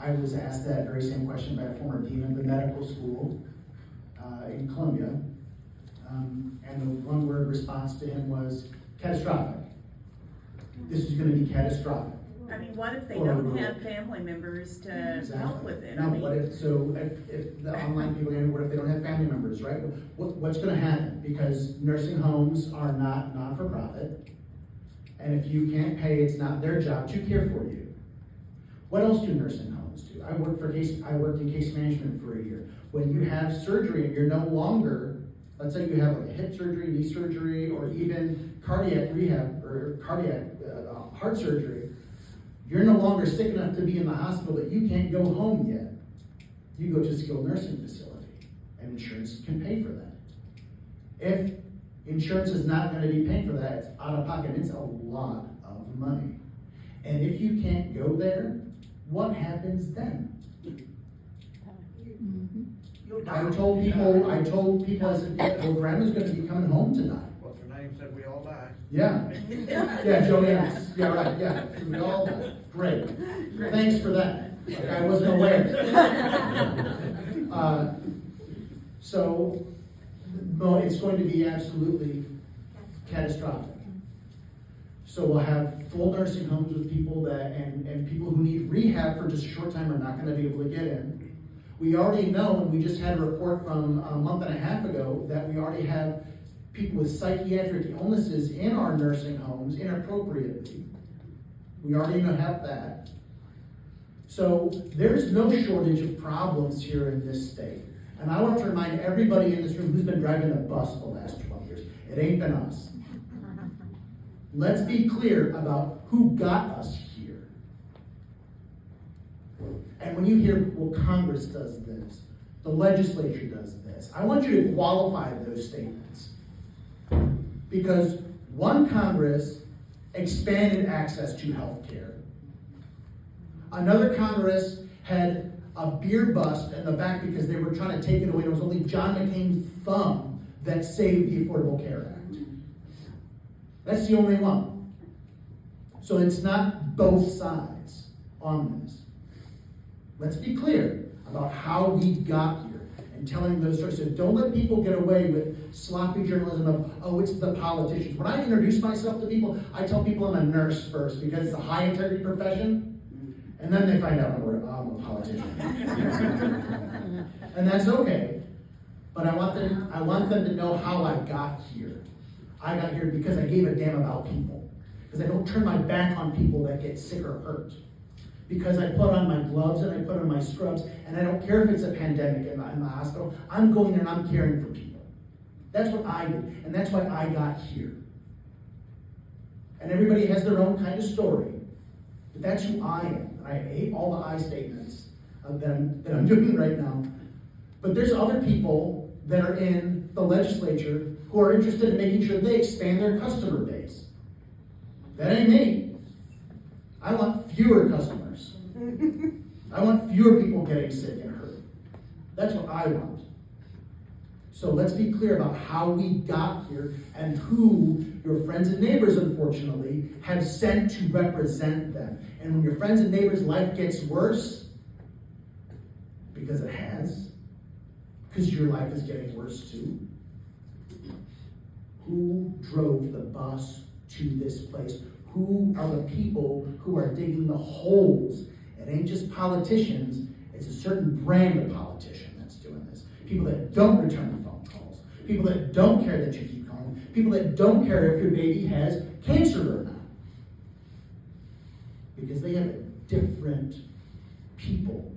I was asked that very same question by a former dean of the medical school in Columbia. And the one-word response to him was catastrophic. This is going to be catastrophic. I mean, what if they don't have family members to help with it? Now, if the online people, what if they don't have family members, right? What's going to happen? Because nursing homes are not non-for-profit, and if you can't pay, it's not their job to care for you. What else do nursing homes do? I worked in case management for a year. When you have surgery and you're no longer, let's say you have a hip surgery, knee surgery, or even cardiac rehab or cardiac heart surgery, you're no longer sick enough to be in the hospital that you can't go home yet. You go to a skilled nursing facility, and insurance can pay for that. If insurance is not going to be paying for that, it's out of pocket. It's a lot of money. And if you can't go there, what happens then? I told people, I said, well, grandma's going to be coming home tonight. What's her name said we all die. Yeah. Yeah, Joanne. Yeah, right, yeah. We all die. Great. Thanks for that. I wasn't aware. So, no, it's going to be absolutely catastrophic. So we'll have full nursing homes with people that, and people who need rehab for just a short time are not going to be able to get in. We already know, and we just had a report from a month and a half ago, that we already have people with psychiatric illnesses in our nursing homes inappropriately. We already have that. So there's no shortage of problems here in this state. And I want to remind everybody in this room who's been driving the bus the last 12 years, it ain't been us. Let's be clear about who got us here. And when you hear, well, Congress does this, the legislature does this, I want you to qualify those statements. Because one Congress expanded access to health care. Another Congress had a beer bust in the back because they were trying to take it away. It was only John McCain's thumb that saved the Affordable Care Act. That's the only one. So it's not both sides on this. Let's be clear about how we got here and telling those stories. So don't let people get away with sloppy journalism of, oh, it's the politicians. When I introduce myself to people, I tell people I'm a nurse first because it's a high integrity profession. And then they find out I'm a politician. And that's okay. But I want them to know how I got here. I got here because I gave a damn about people. Because I don't turn my back on people that get sick or hurt. Because I put on my gloves and I put on my scrubs, and I don't care if it's a pandemic in the hospital. I'm going there and I'm caring for people. That's what I did, and that's why I got here. And everybody has their own kind of story, but that's who I am. I hate all the I statements that I'm doing right now. But there's other people that are in the legislature who are interested in making sure they expand their customer base. That ain't me. I want fewer customers. I want fewer people getting sick and hurt. That's what I want. So let's be clear about how we got here and who your friends and neighbors, unfortunately, have sent to represent them. And when your friends and neighbors' life gets worse, because it has, because your life is getting worse too, who drove the bus to this place? Who are the people who are digging the holes? It ain't just politicians, it's a certain brand of politician that's doing this. People that don't return the phone calls. People that don't care that you keep calling. People that don't care if your baby has cancer or not. Because they have different people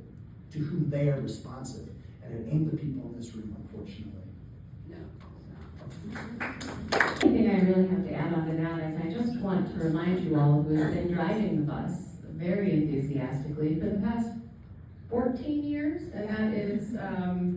to whom they are responsive. And it ain't the people in this room, unfortunately. The thing I really have to add on to that is I just want to remind you all who have been driving the bus very enthusiastically for the past 14 years, and that is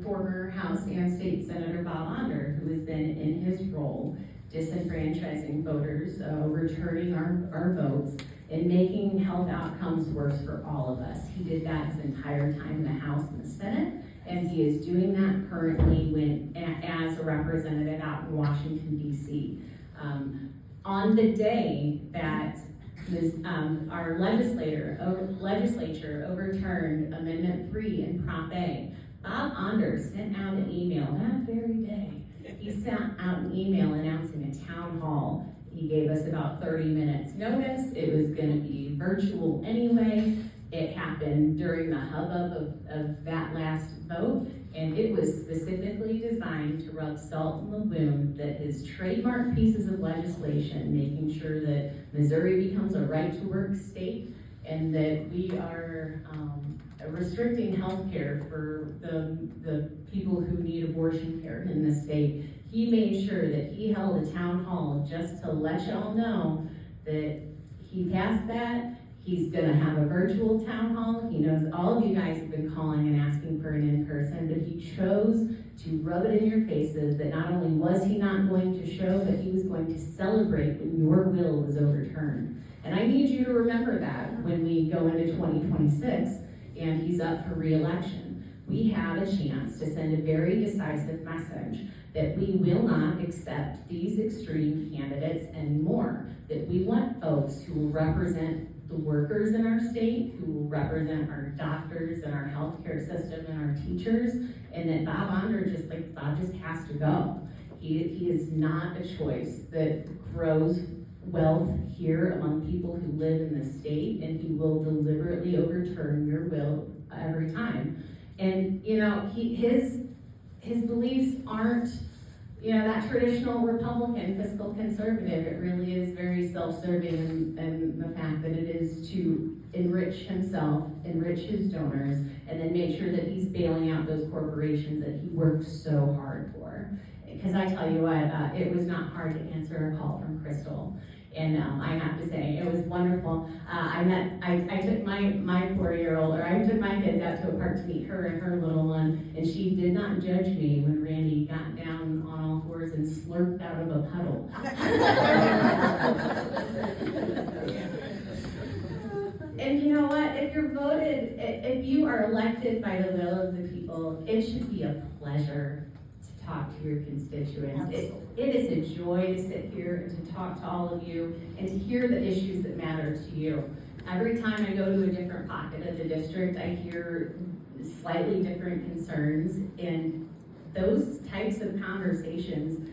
former House and State Senator Bob Onder, who has been in his role disenfranchising voters, returning our votes, and making health outcomes worse for all of us. He did that his entire time in the House and the Senate. And he is doing that currently as a representative out in Washington, D.C. On the day that our legislature overturned Amendment 3 in Prop A. Bob Onder sent out an email that very day. He sent out an email announcing a town hall. He gave us about 30 minutes notice. It was gonna be virtual anyway. It happened during the hubbub of that last vote, and it was specifically designed to rub salt in the wound that his trademark pieces of legislation, making sure that Missouri becomes a right-to-work state, and that we are restricting health care for the people who need abortion care in the state. He made sure that he held a town hall just to let y'all know that he passed that. He's gonna have a virtual town hall. He knows all of you guys have been calling and asking for an in-person, but he chose to rub it in your faces that not only was he not going to show, but he was going to celebrate when your will was overturned. And I need you to remember that when we go into 2026 and he's up for re-election. We have a chance to send a very decisive message that we will not accept these extreme candidates anymore, that we want folks who will represent the workers in our state, who will represent our doctors and our healthcare system and our teachers, and that Bob Onder Bob just has to go. He is not a choice that grows wealth here among people who live in the state, and he will deliberately overturn your will every time. And his beliefs aren't that traditional Republican fiscal conservative. It really is very self-serving in the fact that it is to enrich himself, enrich his donors, and then make sure that he's bailing out those corporations that he worked so hard for. Because I tell you what, it was not hard to answer a call from Crystal. And I have to say, it was wonderful. I took my 4-year-old, or I took my kids out to a park to meet her and her little one, and she did not judge me when Randy got down on all fours and slurped out of a puddle. And you know what? If you are elected by the will of the people, it should be a pleasure to talk to your constituents. It is a joy to sit here and to talk to all of you and to hear the issues that matter to you. Every time I go to a different pocket of the district, I hear slightly different concerns, and those types of conversations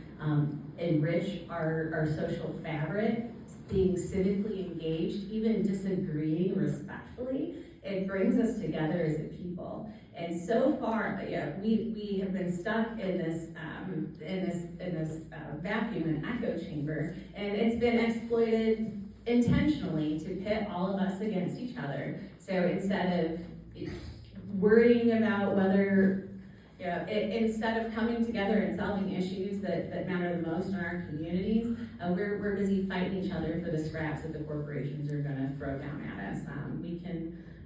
enrich our social fabric, being civically engaged, even disagreeing respectfully. It brings us together as a people. And so far, we have been stuck in this vacuum and echo chamber, and it's been exploited intentionally to pit all of us against each other. So instead of worrying about whether, instead of coming together and solving issues that matter the most in our communities, we're busy fighting each other for the scraps that the corporations are going to throw down at us.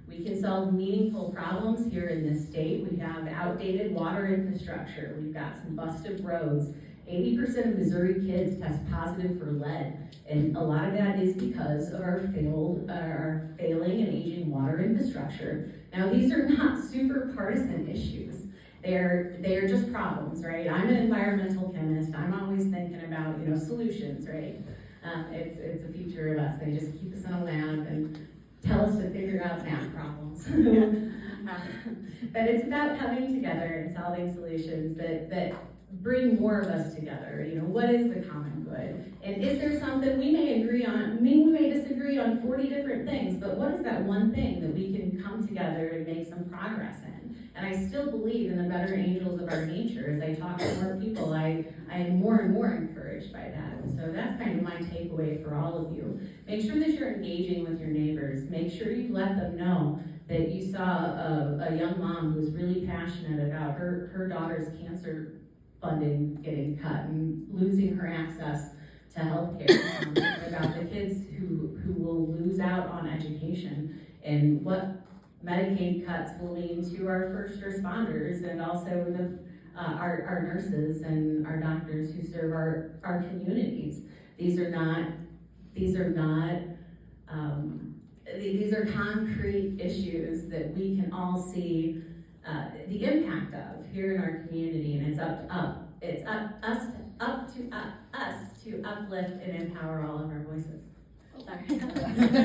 We can solve meaningful problems here in this state. We have outdated water infrastructure. We've got some busted roads. 80% of Missouri kids test positive for lead, and a lot of that is because of our failing and aging water infrastructure. Now, these are not super partisan issues. They're just problems, right? I'm an environmental chemist. I'm always thinking about, solutions, right? It's a feature of us. They just keep us in a lab and tell us to figure out math problems. But it's about coming together and solving solutions that bring more of us together. What is the common good? And is there something we may agree on? We may disagree on 40 different things, but what is that one thing that we can come together and make some progress in? And I still believe in the better angels of our nature. As I talk to more people, I am more and more encouraged by that. And so that's kind of my takeaway for all of you. Make sure that you're engaging with your neighbors. Make sure you let them know that you saw a young mom who was really passionate about her daughter's cancer funding getting cut and losing her access to health care, about the kids who will lose out on education, and what Medicaid cuts will mean to our first responders, and also our nurses and our doctors who serve our communities. These are concrete issues that we can all see the impact of here in our community, and it's up to us to uplift and empower all of our voices. Sorry.